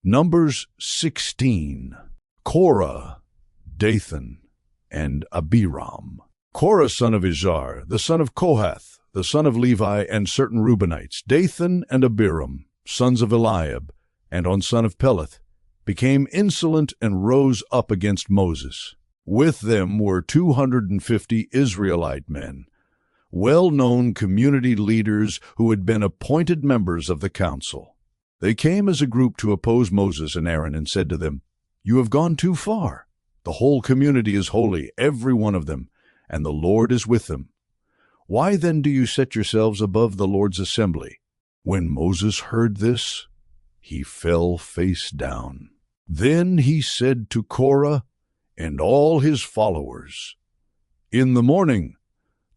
Numbers 16. Korah, Dathan, and Abiram. Korah son of Izhar, the son of Kohath, the son of Levi, and certain Reubenites, Dathan and Abiram, sons of Eliab, and son of Peleth, became insolent and rose up against Moses. With them were 250 Israelite men, well-known community leaders who had been appointed members of the council. They came as a group to oppose Moses and Aaron and said to them, "You have gone too far. The whole community is holy, every one of them, and the Lord is with them. Why then do you set yourselves above the Lord's assembly?" When Moses heard this, he fell face down. Then he said to Korah and all his followers, "In the morning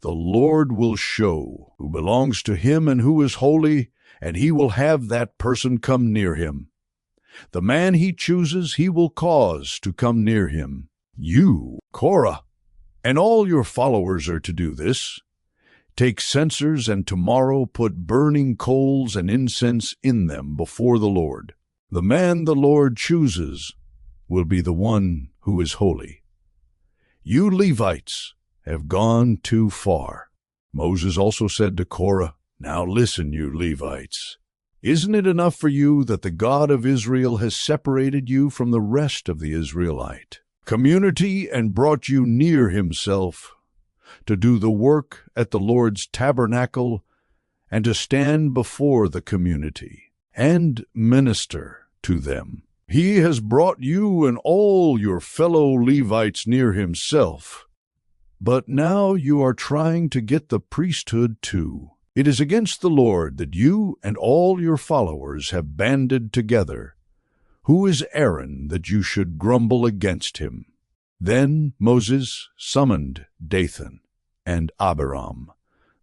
the Lord will show who belongs to him and who is holy, and he will have that person come near him. The man he chooses he will cause to come near him. You, Korah, and all your followers are to do this. Take censers and tomorrow put burning coals and incense in them before the Lord. The man the Lord chooses will be the one who is holy. You Levites have gone too far." Moses also said to Korah, "Now listen, you Levites. Isn't it enough for you that the God of Israel has separated you from the rest of the Israelite community and brought you near himself to do the work at the Lord's tabernacle and to stand before the community and minister to them? He has brought you and all your fellow Levites near himself. But now you are trying to get the priesthood too. It is against the Lord that you and all your followers have banded together. Who is Aaron that you should grumble against him?" Then Moses summoned Dathan and Abiram,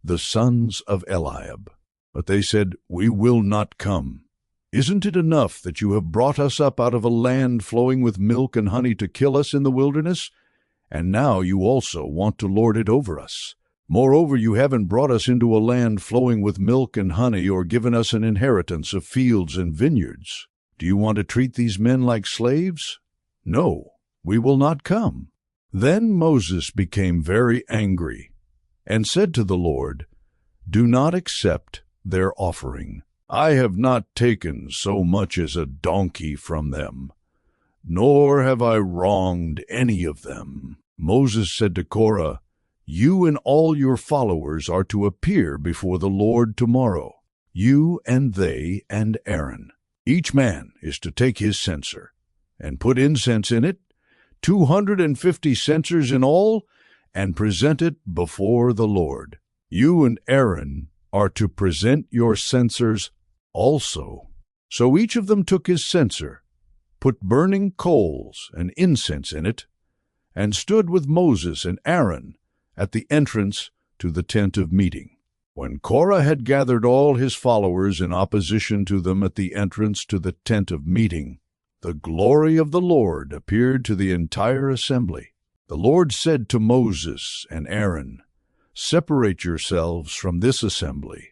the sons of Eliab. But they said, "We will not come. Isn't it enough that you have brought us up out of a land flowing with milk and honey to kill us in the wilderness? And now you also want to lord it over us. Moreover, you haven't brought us into a land flowing with milk and honey or given us an inheritance of fields and vineyards. Do you want to treat these men like slaves? No, we will not come." Then Moses became very angry and said to the Lord, "Do not accept their offering. I have not taken so much as a donkey from them, nor have I wronged any of them." Moses said to Korah, "You and all your followers are to appear before the Lord tomorrow, you and they and Aaron. Each man is to take his censer and put incense in it, 250 censers in all, and present it before the Lord. You and Aaron are to present your censers also." So each of them took his censer, put burning coals and incense in it, and stood with Moses and Aaron at the entrance to the tent of meeting. When Korah had gathered all his followers in opposition to them at the entrance to the tent of meeting, the glory of the Lord appeared to the entire assembly. The Lord said to Moses and Aaron, "Separate yourselves from this assembly,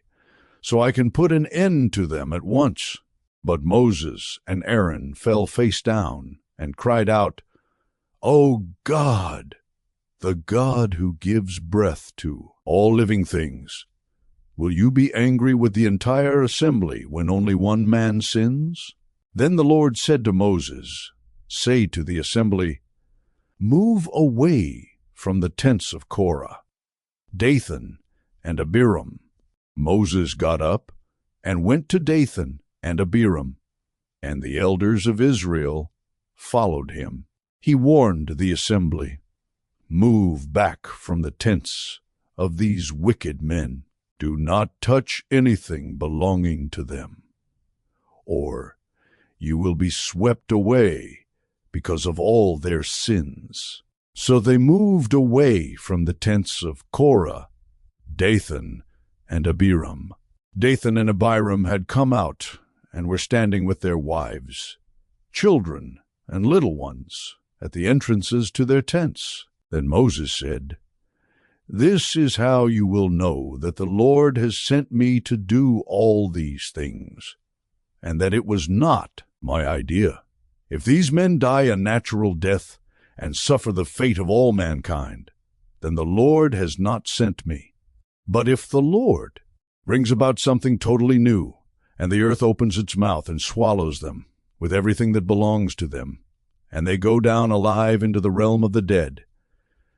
so I can put an end to them at once." But Moses and Aaron fell face down and cried out, "O God, the God who gives breath to all living things, will you be angry with the entire assembly when only one man sins?" Then the Lord said to Moses, "Say to the assembly, move away from the tents of Korah, Dathan, and Abiram." Moses got up and went to Dathan and Abiram, and the elders of Israel followed him. He warned the assembly, "Move back from the tents of these wicked men. Do not touch anything belonging to them, or you will be swept away because of all their sins." So they moved away from the tents of Korah, Dathan, and Abiram. Dathan and Abiram had come out and were standing with their wives, children, and little ones at the entrances to their tents. Then Moses said, "This is how you will know that the Lord has sent me to do all these things, and that it was not My idea. If these men die a natural death and suffer the fate of all mankind, then the Lord has not sent me. But if the Lord brings about something totally new, and the earth opens its mouth and swallows them, with everything that belongs to them, and they go down alive into the realm of the dead,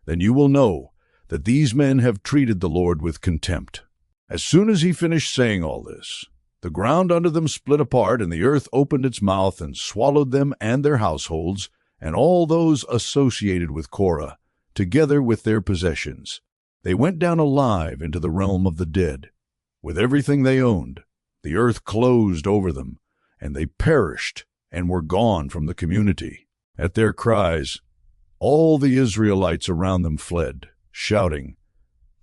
then you will know that these men have treated the Lord with contempt. As soon as he finished saying all this, the ground under them split apart, and the earth opened its mouth and swallowed them and their households, and all those associated with Korah, together with their possessions. They went down alive into the realm of the dead. With everything they owned, the earth closed over them, and they perished and were gone from the community. At their cries, all the Israelites around them fled, shouting,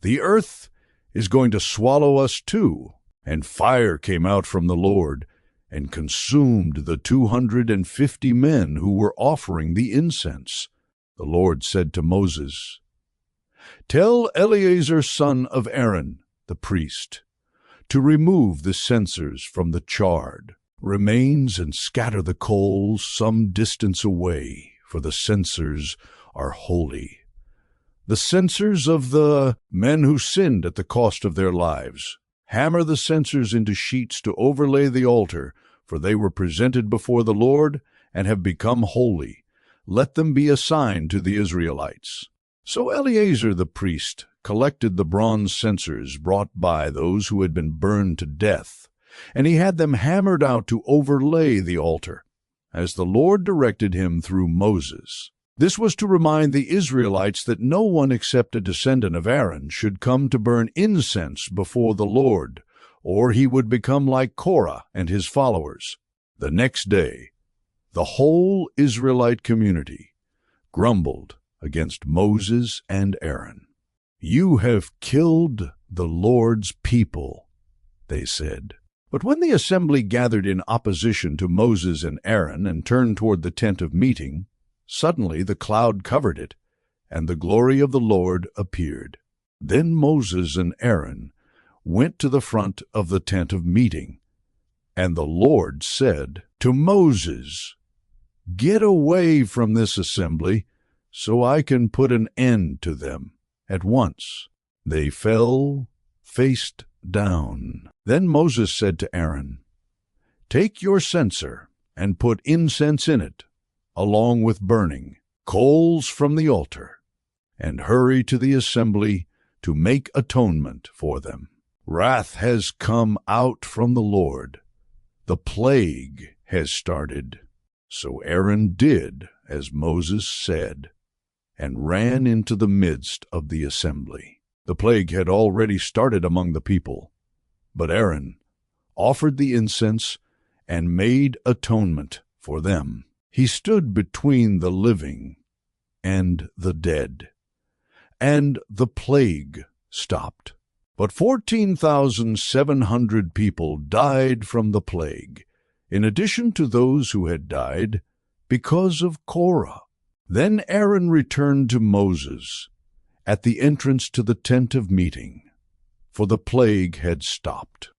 "The earth is going to swallow us too." And fire came out from the Lord and consumed the 250 men who were offering the incense. The Lord said to Moses, "Tell Eleazar son of Aaron, the priest, to remove the censers from the charred remains and scatter the coals some distance away, for the censers are holy. The censers of the men who sinned at the cost of their lives. Hammer the censers into sheets to overlay the altar, for they were presented before the Lord and have become holy. Let them be a sign to the Israelites." So Eleazar the priest collected the bronze censers brought by those who had been burned to death, and he had them hammered out to overlay the altar, as the Lord directed him through Moses. This was to remind the Israelites that no one except a descendant of Aaron should come to burn incense before the Lord, or he would become like Korah and his followers. The next day, the whole Israelite community grumbled against Moses and Aaron. "You have killed the Lord's people," they said. But when the assembly gathered in opposition to Moses and Aaron and turned toward the tent of meeting, suddenly the cloud covered it, and the glory of the Lord appeared. Then Moses and Aaron went to the front of the tent of meeting, and the Lord said to Moses, "Get away from this assembly, so I can put an end to them." At once they fell face down. Then Moses said to Aaron, "Take your censer and put incense in it, along with burning coals from the altar, and hurry to the assembly to make atonement for them. Wrath has come out from the Lord. The plague has started." So Aaron did as Moses said, and ran into the midst of the assembly. The plague had already started among the people, but Aaron offered the incense and made atonement for them. He stood between the living and the dead, and the plague stopped. But 14,700 people died from the plague, in addition to those who had died because of Korah. Then Aaron returned to Moses at the entrance to the tent of meeting, for the plague had stopped.